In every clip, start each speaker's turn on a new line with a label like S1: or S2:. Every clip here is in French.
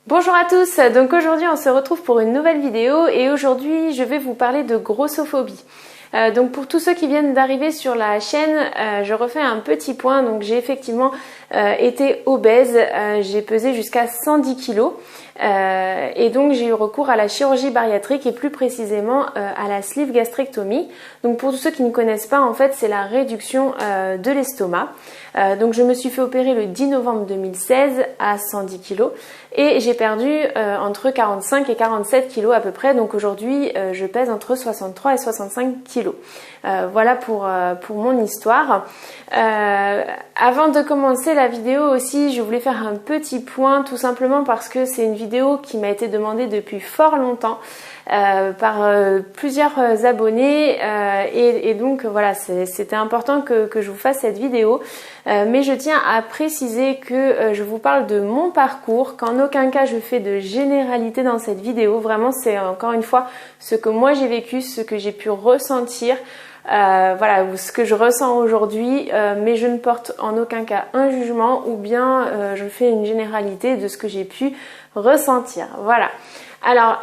S1: Bonjour à tous, donc aujourd'hui on se retrouve pour une nouvelle vidéo et aujourd'hui je vais vous parler de grossophobie. Donc pour tous ceux qui viennent d'arriver sur la chaîne, je refais un petit point. Donc j'ai effectivement été obèse, j'ai pesé jusqu'à 110 kg et donc j'ai eu recours à la chirurgie bariatrique et plus précisément à la sleeve gastrectomie. Donc pour tous ceux qui ne connaissent pas, en fait c'est la réduction de l'estomac. Donc je me suis fait opérer le 10 novembre 2016 à 110 kg et j'ai perdu entre 45 et 47 kg à peu près. Donc aujourd'hui je pèse entre 63 et 65 kg. Voilà pour mon histoire. Avant de commencer la vidéo aussi, je voulais faire un petit point tout simplement parce que c'est une vidéo qui m'a été demandée depuis fort longtemps par plusieurs abonnés et donc voilà, c'était important que je vous fasse cette vidéo. Mais je tiens à préciser que je vous parle de mon parcours, qu'en aucun cas je fais de généralité dans cette vidéo. Vraiment, c'est encore une fois ce que moi j'ai vécu, ce que j'ai pu ressentir. Voilà, ce que je ressens aujourd'hui, mais je ne porte en aucun cas un jugement ou bien je fais une généralité de ce que j'ai pu ressentir. Voilà. Alors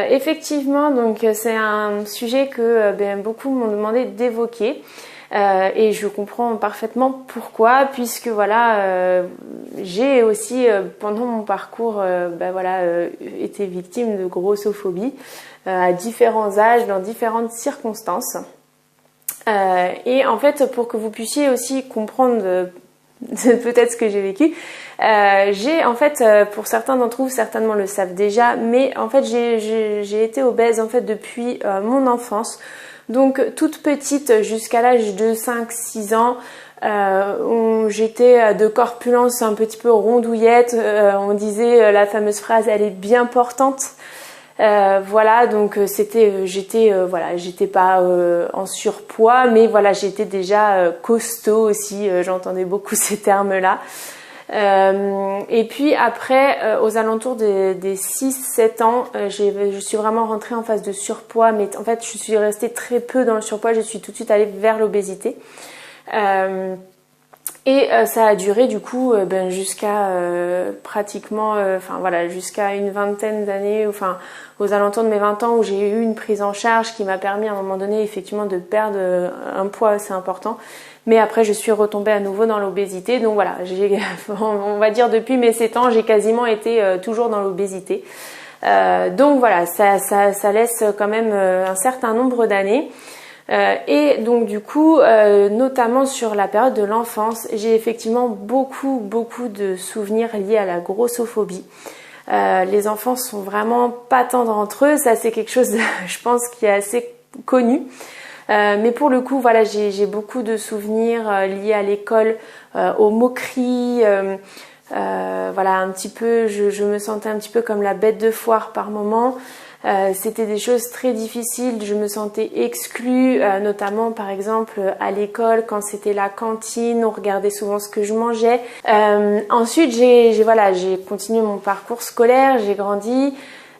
S1: effectivement, donc c'est un sujet que beaucoup m'ont demandé d'évoquer. Et je comprends parfaitement pourquoi, puisque voilà, j'ai aussi pendant mon parcours été victime de grossophobie à différents âges, dans différentes circonstances. Et en fait, pour que vous puissiez aussi comprendre peut-être ce que j'ai vécu, j'ai en fait, pour certains d'entre vous certainement le savent déjà, mais en fait j'ai été obèse en fait depuis mon enfance. Donc toute petite jusqu'à l'âge de 5-6 ans, j'étais de corpulence un petit peu rondouillette, on disait la fameuse phrase elle est bien portante. Voilà, donc j'étais pas en surpoids, mais voilà, j'étais déjà costaud aussi, j'entendais beaucoup ces termes-là. Et puis après, aux alentours des 6-7 ans, je suis vraiment rentrée en phase de surpoids, mais en fait je suis restée très peu dans le surpoids, je suis tout de suite allée vers l'obésité. Et ça a duré du coup jusqu'à pratiquement, jusqu'à une vingtaine d'années, enfin aux alentours de mes 20 ans où j'ai eu une prise en charge qui m'a permis à un moment donné effectivement de perdre un poids assez important. Mais après je suis retombée à nouveau dans l'obésité. Donc voilà, on va dire depuis mes 7 ans, j'ai quasiment été toujours dans l'obésité. Donc voilà, ça laisse quand même un certain nombre d'années. Et donc du coup, notamment sur la période de l'enfance, j'ai effectivement beaucoup de souvenirs liés à la grossophobie. Les enfants sont vraiment pas tendres entre eux, ça c'est quelque chose, je pense, qui est assez connu. Mais pour le coup, voilà, j'ai beaucoup de souvenirs liés à l'école, aux moqueries. Voilà, un petit peu, je me sentais un petit peu comme la bête de foire par moment. C'était des choses très difficiles, je me sentais exclue, notamment par exemple à l'école quand c'était la cantine, on regardait souvent ce que je mangeais. Ensuite j'ai continué mon parcours scolaire, j'ai grandi.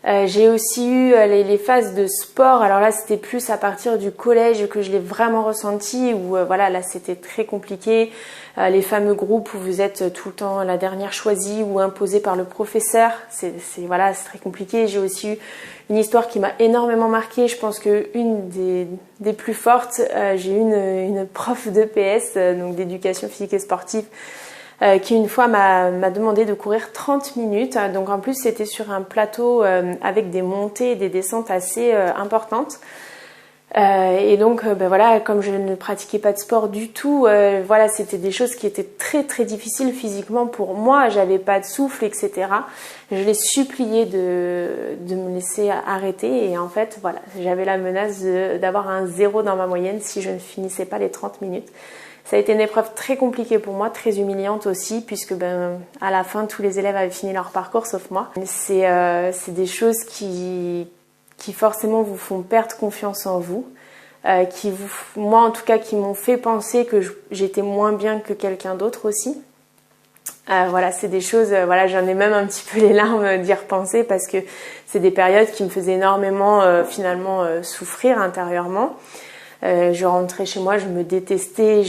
S1: J'ai aussi eu les phases de sport. Alors là c'était plus à partir du collège que je l'ai vraiment ressenti, où voilà, là c'était très compliqué. Les fameux groupes où vous êtes tout le temps la dernière choisie ou imposée par le professeur, c'est très compliqué. J'ai aussi eu une histoire qui m'a énormément marquée. Je pense que une des plus fortes, j'ai eu une prof d'EPS, donc d'éducation physique et sportive, qui une fois m'a demandé de courir 30 minutes. Donc en plus c'était sur un plateau avec des montées et des descentes assez importantes. Et donc voilà, comme je ne pratiquais pas de sport du tout, voilà, c'était des choses qui étaient très difficiles physiquement pour moi. J'avais pas de souffle, etc. Je les suppliais de me laisser arrêter, et en fait voilà, j'avais la menace d'avoir un 0 dans ma moyenne si je ne finissais pas les 30 minutes. Ça a été une épreuve très compliquée pour moi, très humiliante aussi, puisque à la fin tous les élèves avaient fini leur parcours sauf moi. C'est des choses qui forcément vous font perdre confiance en vous, moi en tout cas, qui m'ont fait penser que j'étais moins bien que quelqu'un d'autre aussi. Voilà, c'est des choses, voilà, j'en ai même un petit peu les larmes d'y repenser, parce que c'est des périodes qui me faisaient énormément souffrir intérieurement. Je rentrais chez moi, je me détestais,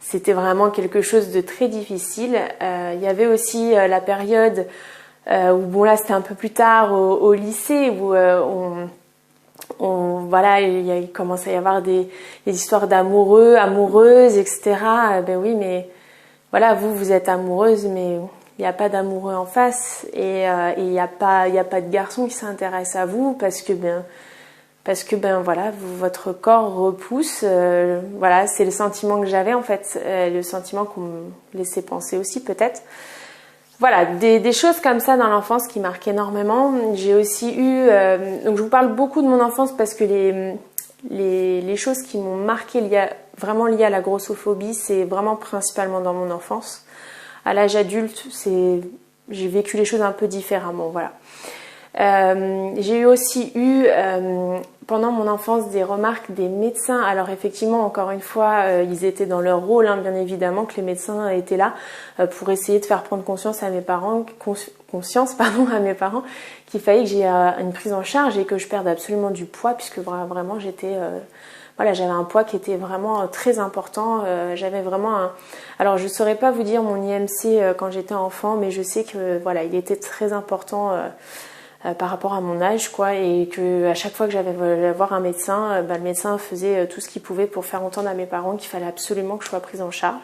S1: c'était vraiment quelque chose de très difficile. Il y avait aussi la période où bon là c'était un peu plus tard au lycée où voilà, il commence à y avoir des histoires d'amoureux, amoureuses, etc. Ben oui, mais voilà, vous êtes amoureuse, mais il n'y a pas d'amoureux en face et il n'y a pas de garçon qui s'intéresse à vous parce que voilà, votre corps repousse. Voilà, c'est le sentiment que j'avais en fait, le sentiment qu'on me laissait penser aussi peut-être. Voilà, des choses comme ça dans l'enfance qui marquent énormément. J'ai aussi eu, donc je vous parle beaucoup de mon enfance parce que les choses qui m'ont marqué vraiment liées à la grossophobie, c'est vraiment principalement dans mon enfance. À l'âge adulte, j'ai vécu les choses un peu différemment, voilà. J'ai aussi eu pendant mon enfance des remarques des médecins. Alors effectivement, encore une fois, ils étaient dans leur rôle, hein, bien évidemment que les médecins étaient là pour essayer de faire prendre conscience à mes parents, qu'il fallait que j'ai une prise en charge et que je perde absolument du poids puisque vraiment j'étais voilà, j'avais un poids qui était vraiment très important. J'avais vraiment alors je saurais pas vous dire mon IMC quand j'étais enfant, mais je sais que voilà, il était très important. Par rapport à mon âge quoi, et que à chaque fois que j'avais à voir un médecin, le médecin faisait tout ce qu'il pouvait pour faire entendre à mes parents qu'il fallait absolument que je sois prise en charge.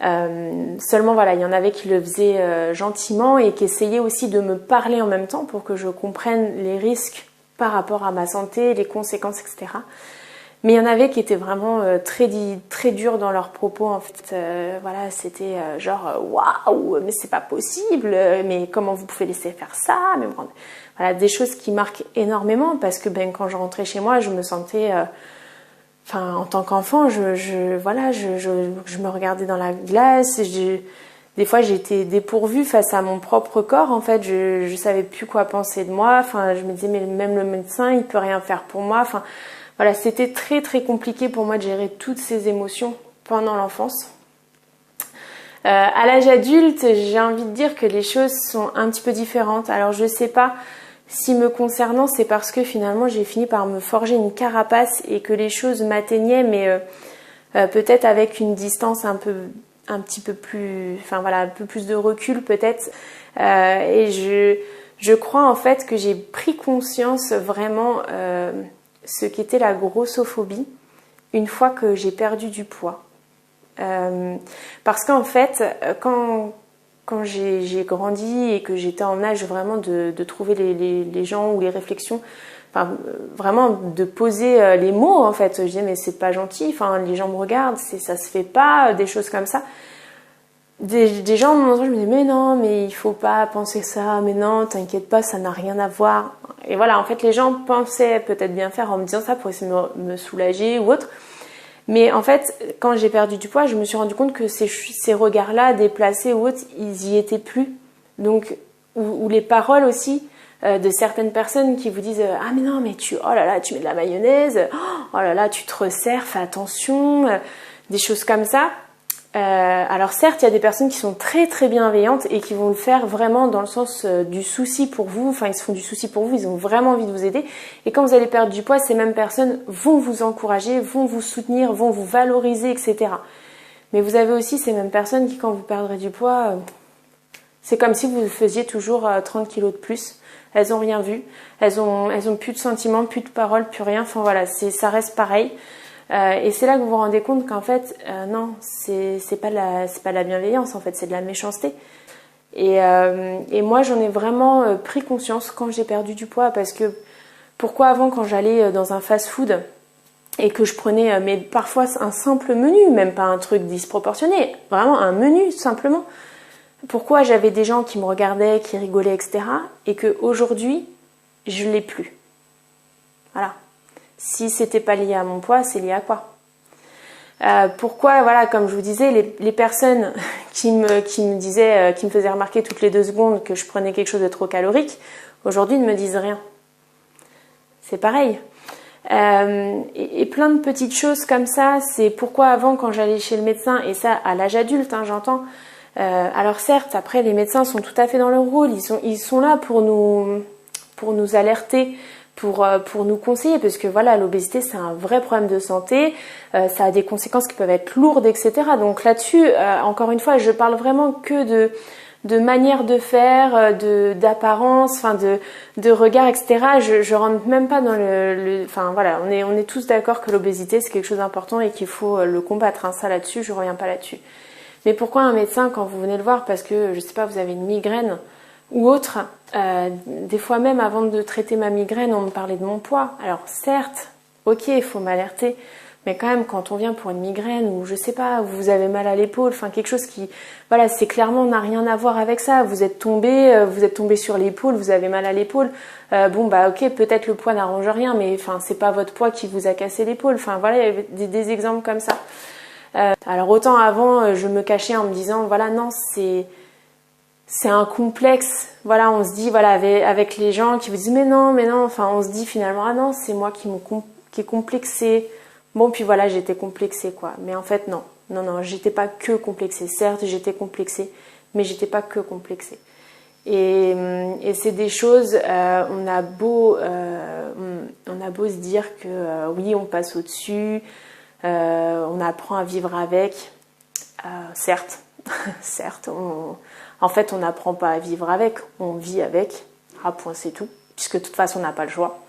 S1: Seulement voilà, il y en avait qui le faisaient gentiment et qui essayaient aussi de me parler en même temps pour que je comprenne les risques par rapport à ma santé, les conséquences, etc. Mais il y en avait qui étaient vraiment très durs dans leurs propos en fait. Voilà, c'était genre waouh, mais c'est pas possible, mais comment vous pouvez laisser faire ça, mais bon, voilà, des choses qui marquent énormément parce que quand je rentrais chez moi, je me sentais en tant qu'enfant, je me regardais dans la glace, des fois j'étais dépourvue face à mon propre corps en fait, je savais plus quoi penser de moi, je me disais mais même le médecin, il peut rien faire pour moi, voilà, c'était très très compliqué pour moi de gérer toutes ces émotions pendant l'enfance. À l'âge adulte, j'ai envie de dire que les choses sont un petit peu différentes. Alors je sais pas si me concernant, c'est parce que finalement j'ai fini par me forger une carapace et que les choses m'atteignaient, mais peut-être avec une distance un petit peu plus, un peu plus de recul peut-être. Et je crois en fait que j'ai pris conscience vraiment ce qu'était la grossophobie une fois que j'ai perdu du poids. Parce qu'en fait, quand j'ai grandi et que j'étais en âge vraiment de trouver les gens ou les réflexions, vraiment de poser les mots en fait, je disais mais c'est pas gentil, les gens me regardent, ça se fait pas, des choses comme ça. Des gens, je me disais mais non, mais il faut pas penser ça, mais non, t'inquiète pas, ça n'a rien à voir. Et voilà, en fait, les gens pensaient peut-être bien faire en me disant ça pour essayer de me soulager ou autre. Mais en fait, quand j'ai perdu du poids, je me suis rendu compte que ces regards-là, déplacés ou autres, ils y étaient plus. Donc, ou les paroles aussi de certaines personnes qui vous disent ah mais non, mais oh là là, tu mets de la mayonnaise, oh là là, tu te resserres, fais attention, des choses comme ça. Alors certes, il y a des personnes qui sont très très bienveillantes et qui vont le faire vraiment dans le sens du souci pour vous, ils se font du souci pour vous, ils ont vraiment envie de vous aider. Et quand vous allez perdre du poids, ces mêmes personnes vont vous encourager, vont vous soutenir, vont vous valoriser, etc. Mais vous avez aussi ces mêmes personnes qui, quand vous perdrez du poids, c'est comme si vous faisiez toujours 30 kilos de plus. Elles ont rien vu, elles ont plus de sentiments, plus de paroles, plus rien. Voilà, ça reste pareil. Et c'est là que vous vous rendez compte qu'en fait, non, c'est pas de la bienveillance, en fait, c'est de la méchanceté. Et moi, j'en ai vraiment pris conscience quand j'ai perdu du poids, parce que pourquoi avant, quand j'allais dans un fast-food et que je prenais, mais parfois un simple menu, même pas un truc disproportionné, vraiment un menu simplement, pourquoi j'avais des gens qui me regardaient, qui rigolaient, etc. et qu'aujourd'hui, je l'ai plus. Voilà. Si c'était pas lié à mon poids, c'est lié à quoi? Pourquoi, voilà, comme je vous disais, les personnes qui me disaient, qui me faisaient remarquer toutes les 2 secondes que je prenais quelque chose de trop calorique, aujourd'hui ne me disent rien. C'est pareil. Et plein de petites choses comme ça. C'est pourquoi avant, quand j'allais chez le médecin, et ça à l'âge adulte, j'entends. Alors certes, après les médecins sont tout à fait dans leur rôle. Ils sont là pour nous alerter, pour nous conseiller, parce que voilà, l'obésité c'est un vrai problème de santé, ça a des conséquences qui peuvent être lourdes, etc. Donc là-dessus, encore une fois, je parle vraiment que de manière de faire, d'apparence, enfin de regard, etc. Je rentre même pas dans enfin voilà, on est tous d'accord que l'obésité c'est quelque chose d'important et qu'il faut le combattre. Hein, ça là-dessus, je reviens pas là-dessus. Mais pourquoi un médecin quand vous venez le voir parce que je sais pas, vous avez une migraine ou autre, des fois même avant de traiter ma migraine, on me parlait de mon poids. Alors certes, ok, il faut m'alerter. Mais quand même, quand on vient pour une migraine ou je sais pas, vous avez mal à l'épaule, enfin quelque chose qui, voilà, c'est clairement n'a rien à voir avec ça. Vous êtes tombé sur l'épaule, vous avez mal à l'épaule. Bon bah ok, peut-être le poids n'arrange rien, mais enfin c'est pas votre poids qui vous a cassé l'épaule. Enfin voilà, il y avait des exemples comme ça. Alors autant avant, je me cachais en me disant voilà non c'est un complexe. Voilà, on se dit voilà avec les gens qui vous disent mais non, enfin on se dit finalement ah non c'est moi qui est complexé. Bon, puis voilà, j'étais complexée, quoi. Mais en fait, non, j'étais pas que complexée. Certes, j'étais complexée, mais j'étais pas que complexée. Et c'est des choses, on a beau se dire que oui, on passe au-dessus, on apprend à vivre avec. Certes, certes, en fait, on n'apprend pas à vivre avec, on vit avec. Ah, point, c'est tout. Puisque de toute façon, on n'a pas le choix.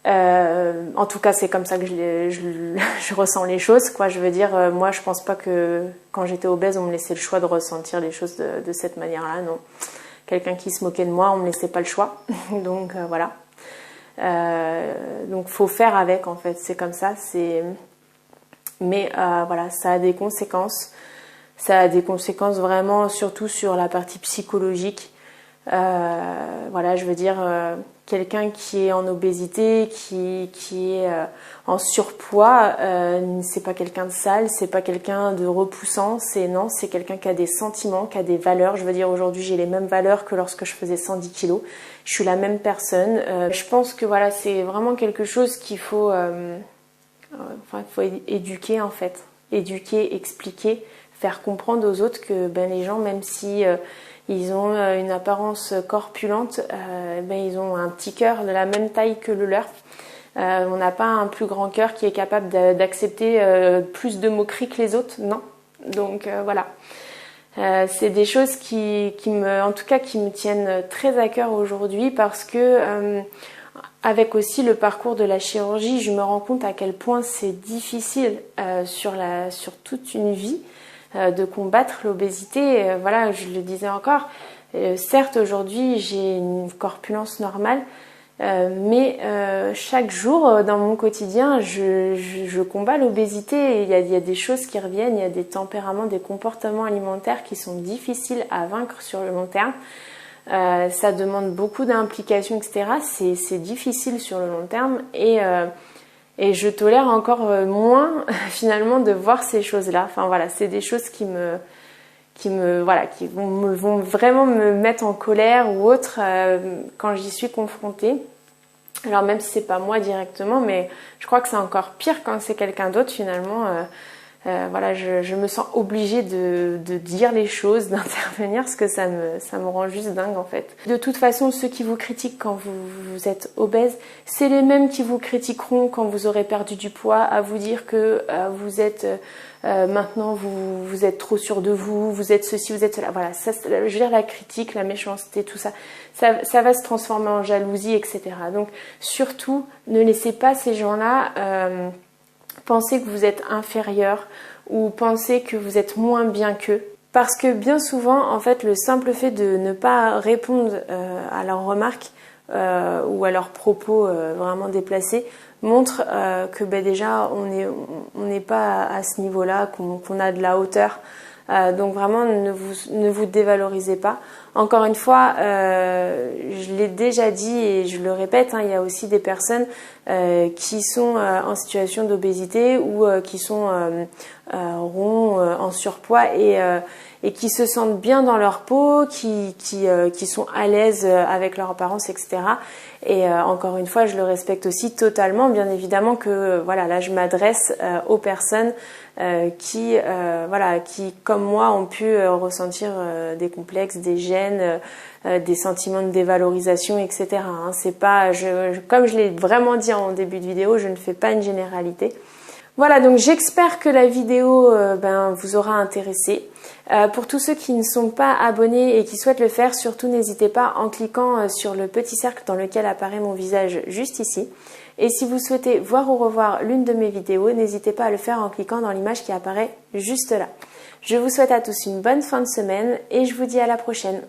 S1: En tout cas, c'est comme ça que je ressens les choses, quoi. Je veux dire, moi, je pense pas que quand j'étais obèse, on me laissait le choix de ressentir les choses de cette manière-là. Non, quelqu'un qui se moquait de moi, on me laissait pas le choix. Donc voilà. Donc faut faire avec, en fait. C'est comme ça. Mais voilà, ça a des conséquences. Ça a des conséquences vraiment, surtout sur la partie psychologique. Voilà, je veux dire, quelqu'un qui est en obésité, qui est en surpoids, c'est pas quelqu'un de sale, c'est pas quelqu'un de repoussant, c'est quelqu'un qui a des sentiments, qui a des valeurs. Je veux dire, aujourd'hui, j'ai les mêmes valeurs que lorsque je faisais 110 kilos. Je suis la même personne. Je pense que voilà, c'est vraiment quelque chose qu'il faut, faut éduquer en fait, éduquer, expliquer, faire comprendre aux autres que les gens, même si ils ont une apparence corpulente, ils ont un petit cœur de la même taille que le leur. On n'a pas un plus grand cœur qui est capable d'accepter plus de moqueries que les autres, non. Donc voilà. C'est des choses en tout cas, qui me tiennent très à cœur aujourd'hui parce que avec aussi le parcours de la chirurgie, je me rends compte à quel point c'est difficile sur toute une vie de combattre l'obésité. Voilà, je le disais encore, certes aujourd'hui j'ai une corpulence normale, mais chaque jour dans mon quotidien je combats l'obésité. Il y a des choses qui reviennent, il y a des tempéraments, des comportements alimentaires qui sont difficiles à vaincre sur le long terme. Ça demande beaucoup d'implications, etc. C'est difficile sur le long terme et je tolère encore moins finalement de voir ces choses-là. Enfin voilà, c'est des choses qui vont vraiment me mettre en colère ou autre quand j'y suis confrontée. Alors même si c'est pas moi directement, mais je crois que c'est encore pire quand c'est quelqu'un d'autre finalement. Voilà, je me sens obligée de dire les choses, d'intervenir, parce que ça me rend juste dingue en fait. De toute façon, ceux qui vous critiquent quand vous êtes obèse, c'est les mêmes qui vous critiqueront quand vous aurez perdu du poids, à vous dire que vous êtes maintenant vous êtes trop sûr de vous, vous êtes ceci, vous êtes cela. Voilà, ça, je veux dire, la critique, la méchanceté, tout ça, ça va se transformer en jalousie, etc. Donc surtout, ne laissez pas ces gens-là penser que vous êtes inférieur ou penser que vous êtes moins bien qu'eux. Parce que bien souvent, en fait, le simple fait de ne pas répondre à leurs remarques ou à leurs propos vraiment déplacés montre que déjà on n'est pas à ce niveau-là, qu'on a de la hauteur. Donc vraiment, ne vous dévalorisez pas. Encore une fois, je l'ai déjà dit et je le répète, il y a aussi des personnes qui sont en situation d'obésité ou qui sont ronds, en surpoids et qui se sentent bien dans leur peau, qui sont à l'aise avec leur apparence, etc. Et encore une fois, je le respecte aussi totalement. Bien évidemment que voilà, là je m'adresse aux personnes qui comme moi ont pu ressentir des complexes, des gènes, haine, des sentiments de dévalorisation, etc. Hein. C'est pas, comme je l'ai vraiment dit en début de vidéo, je ne fais pas une généralité. Voilà, donc j'espère que la vidéo vous aura intéressé. Pour tous ceux qui ne sont pas abonnés et qui souhaitent le faire, surtout n'hésitez pas en cliquant sur le petit cercle dans lequel apparaît mon visage juste ici. Et si vous souhaitez voir ou revoir l'une de mes vidéos, n'hésitez pas à le faire en cliquant dans l'image qui apparaît juste là. Je vous souhaite à tous une bonne fin de semaine et je vous dis à la prochaine.